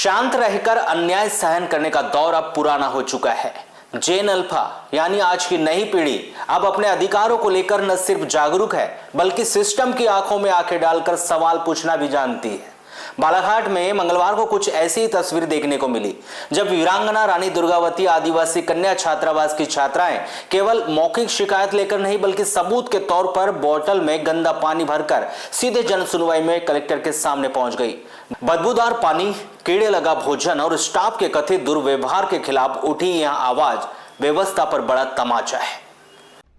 शांत रहकर अन्याय सहन करने का दौर अब पुराना हो चुका है। जेन अल्फा यानी आज की नई पीढ़ी अब अपने अधिकारों को लेकर न सिर्फ जागरूक है बल्कि सिस्टम की आंखों में आंखें डालकर सवाल पूछना भी जानती है। बालाघाट में मंगलवार को कुछ ऐसी तस्वीर देखने को मिली जब वीरांगना रानी दुर्गावती आदिवासी कन्या छात्रावास की छात्राएं केवल मौखिक शिकायत लेकर नहीं बल्कि सबूत के तौर पर बोतल में गंदा पानी भरकर सीधे जन सुनवाई में कलेक्टर के सामने पहुंच गई। बदबूदार पानी, कीड़े लगा भोजन और स्टाफ के कथित दुर्व्यवहार के खिलाफ उठी यह आवाज व्यवस्था पर बड़ा तमाचा है।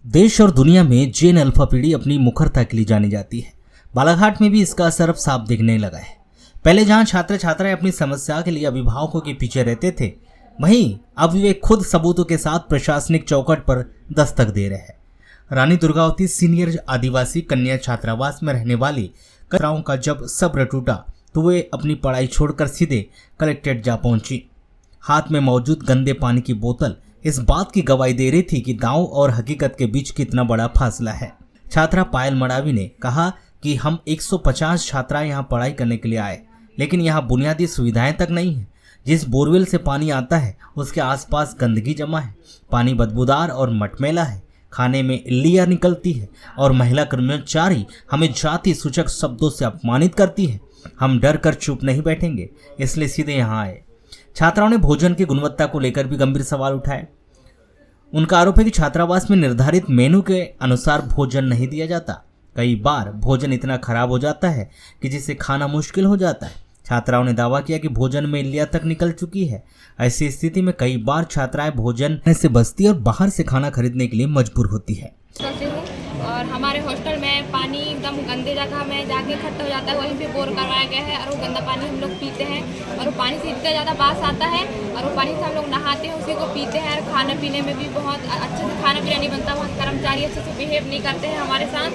देश और दुनिया में जेन अल्फा पीढ़ी अपनी मुखरता के लिए जानी जाती है। बालाघाट में भी इसका असर अब साफ दिखने लगा है। पहले जहां छात्र छात्राएं अपनी समस्या के लिए अभिभावकों के पीछे रहते थे, वहीं अब वे खुद सबूतों के साथ प्रशासनिक चौखट पर दस्तक दे रहे हैं। रानी दुर्गावती सीनियर आदिवासी कन्या छात्रावास में रहने वाली छात्राओं का जब सब्र टूटा तो वे अपनी पढ़ाई छोड़कर सीधे कलेक्ट्रेट जा पहुंची। हाथ में मौजूद गंदे पानी की बोतल इस बात की गवाही दे रही थी कि दांव और हकीकत के बीच कितना बड़ा फासला है। छात्रा पायल मडावी ने कहा कि हम 150 छात्राएं यहां पढ़ाई करने के लिए आए, लेकिन यहाँ बुनियादी सुविधाएं तक नहीं है। जिस बोरवेल से पानी आता है उसके आसपास गंदगी जमा है, पानी बदबूदार और मटमैला है, खाने में इल्लियाँ निकलती है और महिला कर्मचारी हमें जाति सूचक शब्दों से अपमानित करती है। हम डर कर चुप नहीं बैठेंगे, इसलिए सीधे यहाँ आए। छात्राओं ने भोजन की गुणवत्ता को लेकर भी गंभीर सवाल उठाए। उनका आरोप है कि छात्रावास में निर्धारित मेनू के अनुसार भोजन नहीं दिया जाता। कई बार भोजन इतना खराब हो जाता है कि जिसे खाना मुश्किल हो जाता है। छात्राओं ने दावा किया कि भोजन में इल्लियाँ तक निकल चुकी है। ऐसी स्थिति में कई बार छात्राएं भोजन से बचती और बाहर से खाना खरीदने के लिए मजबूर होती है। और हमारे हॉस्टल में पानी एकदम गंदे जगह में जाके इकट्ठा हो जाता है, वहीं पे बोर करवाया गया है और वो गंदा पानी हम लोग पीते हैं और वो पानी से इतना ज़्यादा बास आता है और वो पानी से हम लोग नहाते हैं, उसी को पीते हैं। और खाना पीने में भी बहुत अच्छे से खाना पीना नहीं बनता, वहाँ कर्मचारी अच्छे से बिहेव नहीं करते हैं हमारे साथ।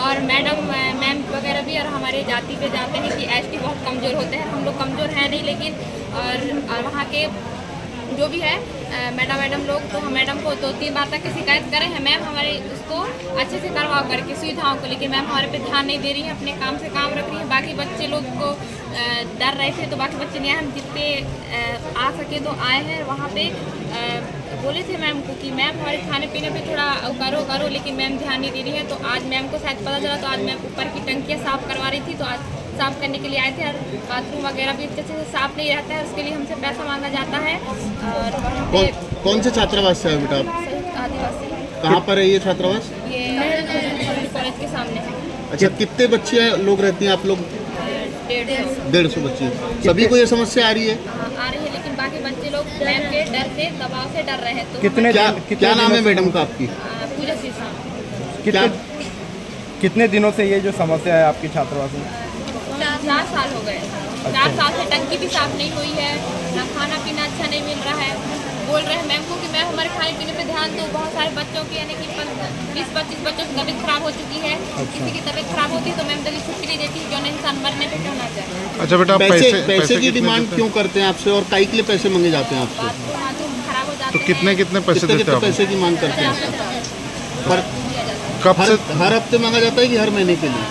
और मैम वगैरह भी और हमारे जाति पे जाते हैं कि एसटी बहुत कमज़ोर होते हैं। हम लोग कमज़ोर हैं नहीं, लेकिन और वहाँ के जो भी है मैडम लोग, तो हम मैडम को 2-3 बार तक शिकायत करें हैं। मैम हमारे उसको अच्छे से करवाओ करके सुविधाओं को, लेकिन मैम हमारे पे ध्यान नहीं दे रही है, अपने काम से काम रख रही है। बाकी बच्चे लोग को डर रहे थे तो बाकी बच्चे नहीं आए, हम जितने आ सके तो आए हैं। वहाँ पे बोले थे मैम को कि मैम हमारे खाने पीने पे थोड़ा करो, लेकिन मैम ध्यान नहीं दे रही है। तो आज मैम को शायद पता चला, तो आज मैम ऊपर की टंकियाँ साफ़ करवा रही थी, तो आज साफ़ करने के लिए आए थे। और बाथरूम वगैरह भी अच्छे से साफ़ नहीं रहता है, उसके लिए हमसे पैसा मांगा जाता है। और कौन से छात्रावास से है बेटा आप? आदिवासी। कहाँ पर है ये छात्रावास? ये कॉलेज के सामने है। अच्छा, कितने बच्चे लोग रहती हैं आप लोग? 150 बच्चे। सभी को ये समस्या आ रही है? आ रही है, लेकिन बाकी बच्चे लोग मैम के डर से, दबाव से डर रहे हैं। तो क्या नाम है मैडम का आपकी? पूजा सिंह। कितने दिनों से ये जो समस्या है आपकी छात्रावास में? 4 साल हो गए। 4 साल से टंकी भी साफ नहीं हुई है, ना खाना पीना अच्छा नहीं मिल रहा है। बोल रहे हैं मैम को कि मैम हमारे खाने पीने पे ध्यान दो। बहुत सारे बच्चों की यानी कि 20-25 बच्चों की तबीयत खराब हो चुकी है। किसी की तबीयत खराब होती तो मैम जल्दी छुट्टी नहीं देती, जो नहीं इंसान मरने पे क्यों ना जाए। अच्छा बेटा, पैसे की डिमांड क्यों करते हैं आपसे और काई के लिए पैसे मांगे जाते हैं आपसे? बाथरूम खराब हो जाते तो कितने पैसे देते हैं? पैसे की मांग करते हैं पर कब से? हर हफ्ते मांगा जाता है कि हर महीने के लिए?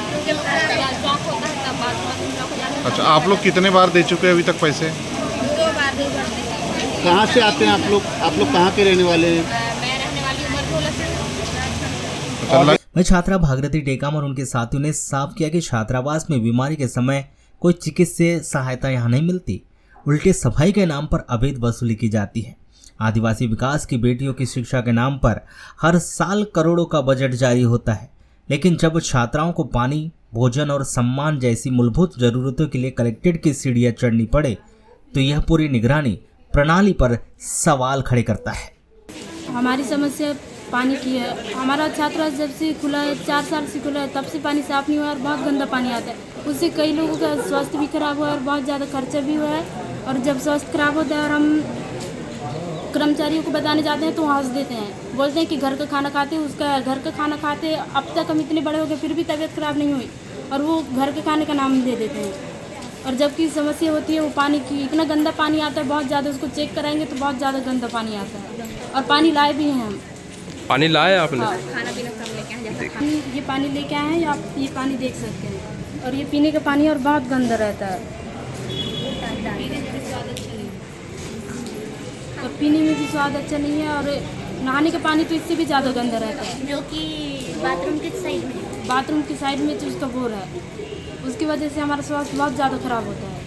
अच्छा, आप लोग कितने बार दे चुके हैं अभी तक पैसे? 2 बार दे चुके हैं। कहाँ से आते हैं आप लोग? आप लोग कहाँ के रहने वाले हैं? मैं रहने वाली हूँ मरघोला से। वही छात्रा भागीरथी टेकाम और उनके साथियों ने साफ किया कि छात्रावास में बीमारी के समय कोई चिकित्सीय सहायता यहाँ नहीं मिलती, उल्टे सफाई के नाम पर अवैध वसूली की जाती है। आदिवासी विकास की बेटियों की शिक्षा के नाम पर हर साल करोड़ों का बजट जारी होता है, लेकिन जब छात्राओं को पानी, भोजन और सम्मान जैसी मूलभूत जरूरतों के लिए कलेक्ट्रेट की सीढ़ियां चढ़नी पड़े तो यह पूरी निगरानी प्रणाली पर सवाल खड़े करता है। हमारी समस्या पानी की है। हमारा छात्रावास जब से खुला है, 4 साल से खुला है, तब से पानी साफ नहीं हुआ और बहुत गंदा पानी आता है। उससे कई लोगों का स्वास्थ्य भी खराब हुआ है और बहुत ज़्यादा खर्चा भी हुआ है। और जब स्वास्थ्य खराब होता है और हम कर्मचारियों को बताने जाते हैं तो हंस देते हैं, बोलते हैं कि घर का खाना खाते, उसका घर का खाना खाते। अब तक हम इतने बड़े हो गए फिर भी तबीयत खराब नहीं हुई और वो घर के खाने का नाम दे देते हैं। और जबकि समस्या होती है वो पानी की, इतना गंदा पानी आता है बहुत ज़्यादा। उसको चेक कराएंगे तो बहुत ज़्यादा गंदा पानी आता है। और पानी लाए भी हैं हम। पानी लाए आपने? हाँ, खाना पीना सब लेके आए। ये पानी लेके आए हैं, आप ये पानी देख सकते हैं। और ये पीने का पानी और बहुत गंदा रहता है। और पीने में भी स्वाद अच्छा नहीं है, और नहाने का पानी तो इससे भी ज़्यादा गंदा रहता है। जो कि बाथरूम के साइड में बाथरूम की साइड में जो उसका बोर है, उसकी वजह से हमारा स्वास्थ्य बहुत ज़्यादा खराब होता है।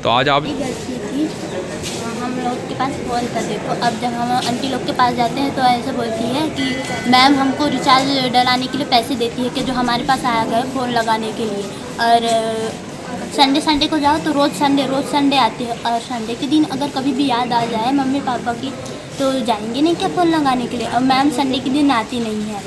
तो आज आप गलती थी, हम लोग के पास फ़ोन कर दे, तो अब जब हम आंटी लोग के पास जाते हैं तो ऐसा बोलती है कि मैम हमको रिचार्ज डलाने के लिए पैसे देती है कि जो हमारे पास आया गया फ़ोन लगाने के लिए, और संडे को जाओ तो रोज़ संडे आती है, और संडे के दिन अगर कभी भी याद आ जाए मम्मी पापा की तो जाएंगे नहीं क्या फ़ोन लगाने के लिए, और मैम संडे के दिन आती नहीं है,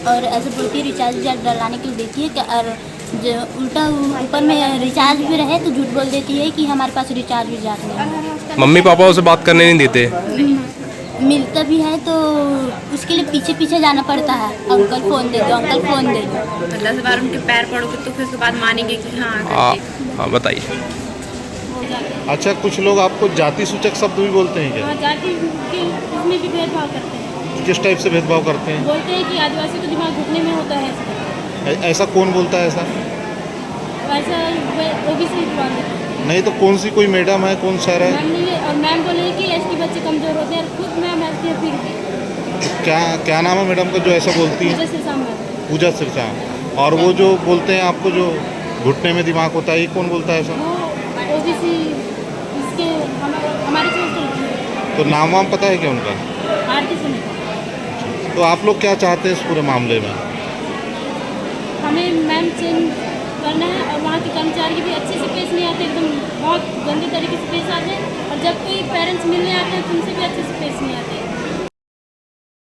और ऐसे बोलती है रिचार्ज डलाने के लिए देती है कि, और जो उल्टा ऊपर में रिचार्ज भी रहे तो झूठ बोल देती है कि हमारे पास रिचार्ज भी नहीं है। मम्मी पापा उसे बात करने नहीं देते? मिलता भी है तो उसके लिए पीछे जाना पड़ता है, अंकल फ़ोन दे दो, अंकल फ़ोन दे दो। 10 बार उनके पैर पड़ोगे तो फिर उसके बाद मानेंगे कि हाँ हाँ बताइए। अच्छा, कुछ लोग आपको जाति सूचक शब्द भी बोलते हैं क्या? हाँ, जाति के उसमें भी भेदभाव करते हैं। किस टाइप से भेदभाव करते हैं? बोलते हैं कि आदिवासी को दिमाग घुटने में होता है। ऐसा कौन बोलता है ऐसा? वैसा ओबीसी विभाग है। नहीं तो कौन सी कोई मैडम है, कौन सर है? मैम ने, और मैम बोले कि एसटी बच्चे कमज़ोर होते हैं, और खुद मैम ऐसी है फिर भी। क्या नाम है मैडम का जो ऐसा बोलती है? जैसे सामने पूजा सिरसा। और वो जो बोलते हैं आपको जो घुटने में दिमाग होता है, ये कौन बोलता है ऐसा? वो ओबीसी इसके हमारे से तो नाम वाम पता है क्या उनका? आरती सुनी। तो आप लोग क्या चाहते हैं इस पूरे मामले में? हमें मैम चेंज करना है, और वहाँ के कर्मचारी भी अच्छे से पेश नहीं आते, एकदम बहुत गंदे तरीके से पेश आते हैं, और जब कोई पेरेंट्स मिलने आते हैं तो उनसे भी अच्छे से पेश नहीं आते।